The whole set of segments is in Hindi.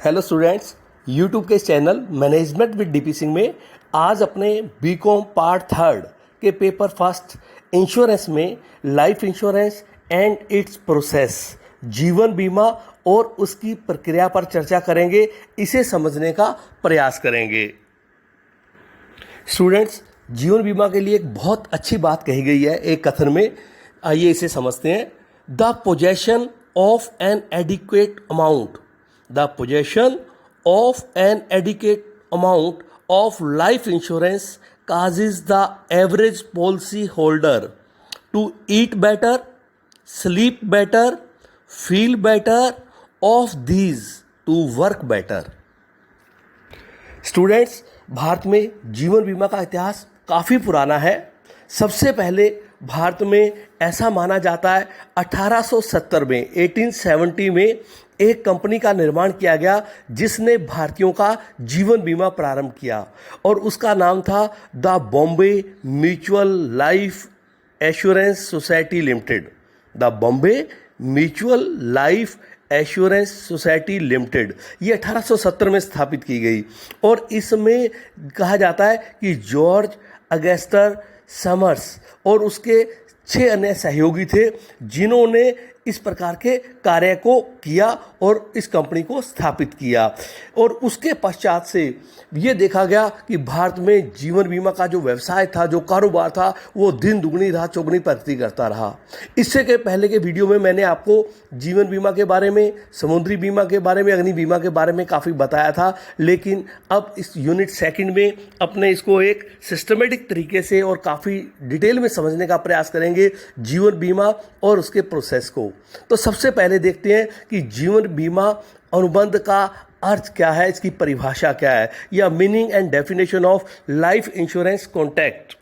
हेलो स्टूडेंट्स, यूट्यूब के channel management with DP Singh में आज अपने बीकॉम पार्ट थर्ड के पेपर फर्स्ट इंश्योरेंस में life insurance and it's process जीवन बीमा और उसकी प्रक्रिया पर चर्चा करेंगे। इसे समझने का प्रयास करेंगे। स्टूडेंट्स, जीवन बीमा के लिए एक बहुत अच्छी बात कही गई है एक कथन में। आइए इसे समझते हैं। The possession of N adequate amount The possession of an adequate amount of life insurance causes the average policy holder to eat better, sleep better, feel better, of these to work better. Students, Bharat में जीवन बीमा का इतिहास काफ़ी पुराना है। सबसे पहले भारत में ऐसा माना जाता है 1870 में 1870 में एक कंपनी का निर्माण किया गया जिसने भारतीयों का जीवन बीमा प्रारंभ किया और उसका नाम था the Bombay mutual life assurance society limited. The Bombay mutual life assurance society limited ये 1870 में स्थापित की गई और इसमें कहा जाता है कि जॉर्ज अगस्टर समर्स और उसके 6 अन्य सहयोगी थे जिन्होंने इस प्रकार के कार्य को किया और इस कंपनी को स्थापित किया। और उसके पश्चात से ये देखा गया कि भारत में जीवन बीमा का जो व्यवसाय था, जो कारोबार था, वो दिन दुगनी रात चौगुनी प्रगति करता रहा। इससे के पहले के वीडियो में मैंने आपको जीवन बीमा के बारे में, समुद्री बीमा के बारे में, अग्नि बीमा के बारे में काफ़ी बताया था, लेकिन अब इस यूनिट सेकंड में अपने इसको एक सिस्टमेटिक तरीके से और काफ़ी डिटेल में समझने का प्रयास करेंगे जीवन बीमा और उसके प्रोसेस को। तो सबसे पहले देखते हैं कि जीवन बीमा अनुबंध का अर्थ क्या है, इसकी परिभाषा क्या है, या meaning and definition of life insurance contract.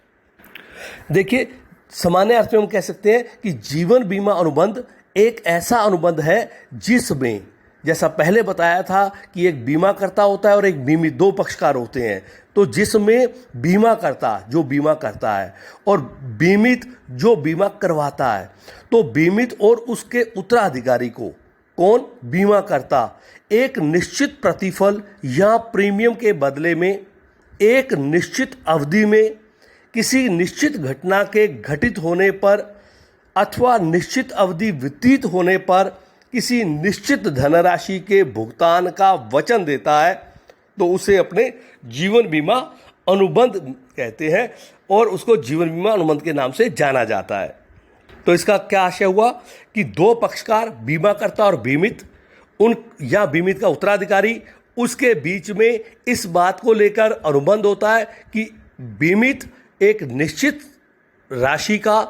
देखिए, सामान्य अर्थ में हम कह सकते हैं कि जीवन बीमा अनुबंध एक ऐसा अनुबंध है जिसमें, जैसा पहले बताया था कि एक बीमाकर्ता होता है और एक बीमित, दो पक्षकार होते हैं। तो जिसमें बीमाकर्ता जो बीमा करता है और बीमित जो बीमा करवाता है, तो बीमित और उसके उत्तराधिकारी को, कौन, बीमाकर्ता, एक निश्चित प्रतिफल या प्रीमियम के बदले में एक निश्चित अवधि में किसी निश्चित घटना के घटित होने पर अथवा निश्चित अवधि व्यतीत होने पर किसी निश्चित धनराशि के भुगतान का वचन देता है, तो उसे अपने जीवन बीमा अनुबंध कहते हैं और उसको जीवन बीमा अनुबंध के नाम से जाना जाता है। तो इसका क्या आशय हुआ कि दो पक्षकार, बीमाकर्ता और बीमित, उन या बीमित का उत्तराधिकारी, उसके बीच में इस बात को लेकर अनुबंध होता है कि बीमित एक निश्चित राशि का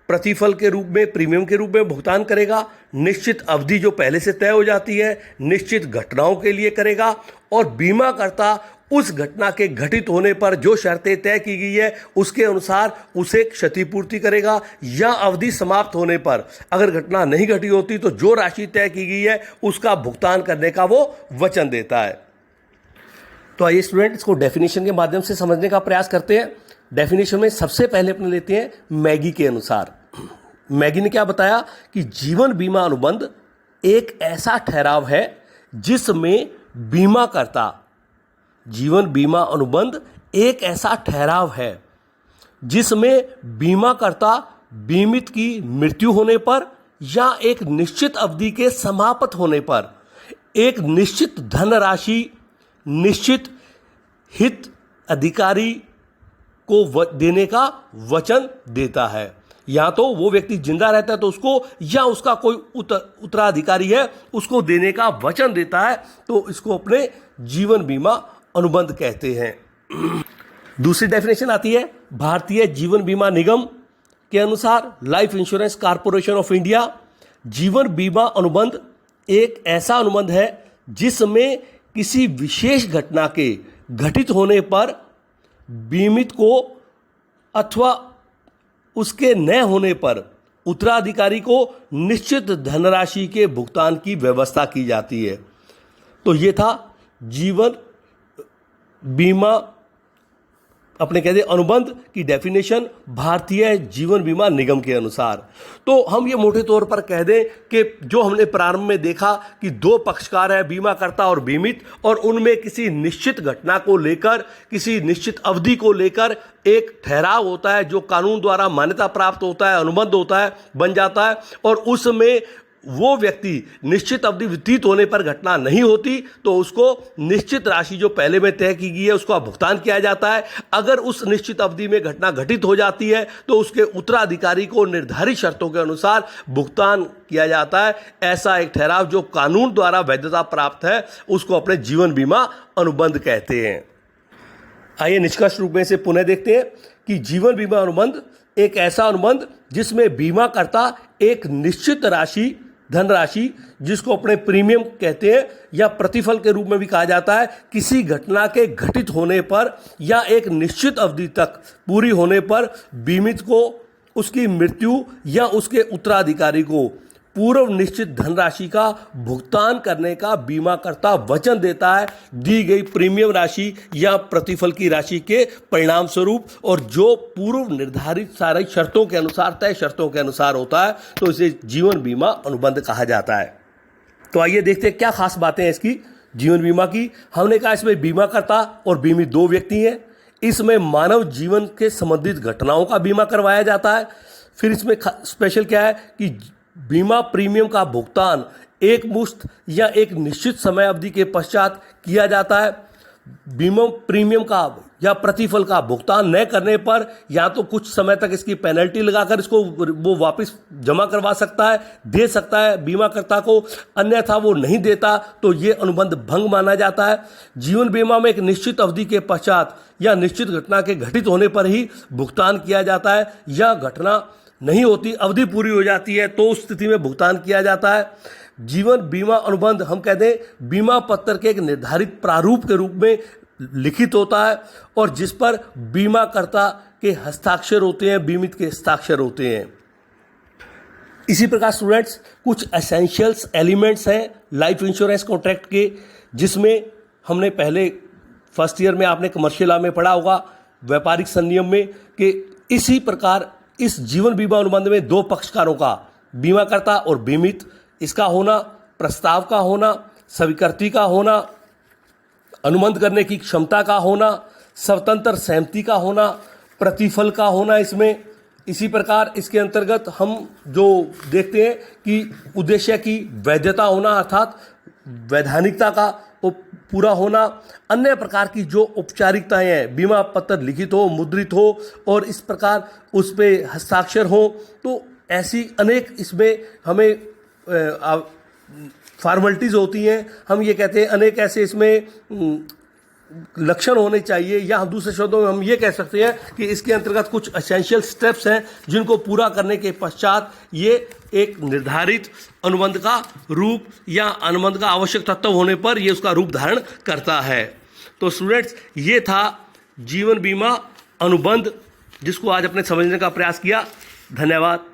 प्रतिफल के रूप में, प्रीमियम के रूप में भुगतान करेगा, निश्चित अवधि जो पहले से तय हो जाती है, निश्चित घटनाओं के लिए करेगा, और बीमाकर्ता उस घटना के घटित होने पर जो शर्तें तय की गई है उसके अनुसार उसे क्षतिपूर्ति करेगा, या अवधि समाप्त होने पर अगर घटना नहीं घटी होती तो जो राशि तय की गई है उसका भुगतान करने का वो वचन देता है। तो आइए स्टूडेंट, इसको डेफिनेशन के माध्यम से समझने का प्रयास करते हैं। डेफिनेशन में सबसे पहले अपने लेते हैं मैगी के अनुसार। मैगी ने क्या बताया कि जीवन बीमा अनुबंध एक ऐसा ठहराव है जिसमें बीमाकर्ता, जीवन बीमा अनुबंध एक ऐसा ठहराव है जिसमें बीमाकर्ता बीमित की मृत्यु होने पर या एक निश्चित अवधि के समाप्त होने पर एक निश्चित धनराशि निश्चित हित अधिकारी को देने का वचन देता है। या तो वो व्यक्ति जिंदा रहता है तो उसको, या उसका कोई उत्तराधिकारी है उसको देने का वचन देता है, तो इसको अपने जीवन बीमा अनुबंध कहते हैं। दूसरी डेफिनेशन आती है भारतीय जीवन बीमा निगम के अनुसार, life insurance corporation of India. जीवन बीमा अनुबंध एक ऐसा अनुबंध है जिसमें किसी विशेष घटना के घटित होने पर बीमित को अथवा उसके न होने पर उत्तराधिकारी को निश्चित धनराशि के भुगतान की व्यवस्था की जाती है। तो ये था जीवन बीमा अपने कहते अनुबंध की डेफिनेशन भारतीय जीवन बीमा निगम के अनुसार। तो हम ये मोटे तौर पर कह दें कि जो हमने प्रारंभ में देखा कि दो पक्षकार हैं, बीमाकर्ता और बीमित, और उनमें किसी निश्चित घटना को लेकर, किसी निश्चित अवधि को लेकर एक ठहराव होता है जो कानून द्वारा मान्यता प्राप्त होता है, अनुबंध होता है, बन जाता है, और उसमें वो व्यक्ति निश्चित अवधि व्यतीत होने पर घटना नहीं होती तो उसको निश्चित राशि जो पहले में तय की गई है उसका भुगतान किया जाता है। अगर उस निश्चित अवधि में घटना घटित हो जाती है तो उसके उत्तराधिकारी को निर्धारित शर्तों के अनुसार भुगतान किया जाता है। ऐसा एक ठहराव जो कानून द्वारा वैधता प्राप्त है उसको अपने जीवन बीमा अनुबंध कहते हैं। आइए निष्कर्ष रूप में से पुनः देखते हैं कि जीवन बीमा अनुबंध एक ऐसा अनुबंध जिसमें बीमाकर्ता एक निश्चित राशि, धनराशि, जिसको अपने प्रीमियम कहते हैं या प्रतिफल के रूप में भी कहा जाता है, किसी घटना के घटित होने पर या एक निश्चित अवधि तक पूरी होने पर बीमित को उसकी मृत्यु या उसके उत्तराधिकारी को पूर्व निश्चित धनराशि का भुगतान करने का बीमाकर्ता वचन देता है दी गई प्रीमियम राशि या प्रतिफल की राशि के परिणाम स्वरूप, और जो पूर्व निर्धारित सारी शर्तों के अनुसार, तय शर्तों के अनुसार होता है, तो इसे जीवन बीमा अनुबंध कहा जाता है। तो आइए देखते हैं क्या खास बातें हैं इसकी जीवन बीमा की। हमने कहा इसमें बीमाकर्ता और बीमित दो व्यक्ति हैं। इसमें मानव जीवन के संबंधित घटनाओं का बीमा करवाया जाता है। फिर इसमें स्पेशल क्या है कि बीमा प्रीमियम का भुगतान एक मुश्त या एक निश्चित समय अवधि के पश्चात किया जाता है। बीमा प्रीमियम का या प्रतिफल का भुगतान न करने पर या तो कुछ समय तक इसकी पेनल्टी लगाकर इसको वो वापस जमा करवा सकता है, दे सकता है बीमाकर्ता को, अन्यथा वो नहीं देता तो ये अनुबंध भंग माना जाता है। जीवन बीमा में एक निश्चित अवधि के पश्चात या निश्चित घटना के घटित होने पर ही भुगतान किया जाता है, या घटना नहीं होती, अवधि पूरी हो जाती है तो उस स्थिति में भुगतान किया जाता है। जीवन बीमा अनुबंध हम कहते हैं बीमा पत्र के एक निर्धारित प्रारूप के रूप में लिखित होता है और जिस पर बीमाकर्ता के हस्ताक्षर होते हैं, बीमित के हस्ताक्षर होते हैं। इसी प्रकार स्टूडेंट्स कुछ एसेंशियल्स एलिमेंट्स हैं लाइफ इंश्योरेंस कॉन्ट्रैक्ट के, जिसमें हमने पहले फर्स्ट ईयर में आपने कमर्शियल लॉ में पढ़ा होगा, व्यापारिक संनियम में, कि इसी प्रकार इस जीवन बीमा अनुबंध में दो पक्षकारों का, बीमाकर्ता और बीमित, इसका होना, प्रस्ताव का होना, स्वीकृति का होना, अनुबंध करने की क्षमता का होना, स्वतंत्र सहमति का होना, प्रतिफल का होना इसमें। इसी प्रकार इसके अंतर्गत हम जो देखते हैं कि उद्देश्य की वैधता होना, अर्थात वैधानिकता का पूरा होना, अन्य प्रकार की जो औपचारिकताएं हैं, बीमा पत्र लिखित हो, मुद्रित हो और इस प्रकार उस पर हस्ताक्षर हो, तो ऐसी अनेक इसमें हमें फॉर्मेलिटीज़ होती हैं। हम ये कहते हैं अनेक ऐसे इसमें लक्षण होने चाहिए, या हम दूसरे शब्दों में हम ये कह सकते हैं कि इसके अंतर्गत कुछ एसेंशियल स्टेप्स हैं जिनको पूरा करने के पश्चात ये एक निर्धारित अनुबंध का रूप या अनुबंध का आवश्यक तत्व होने पर ये उसका रूप धारण करता है। तो स्टूडेंट्स ये था जीवन बीमा अनुबंध जिसको आज अपने समझने का प्रयास किया। धन्यवाद।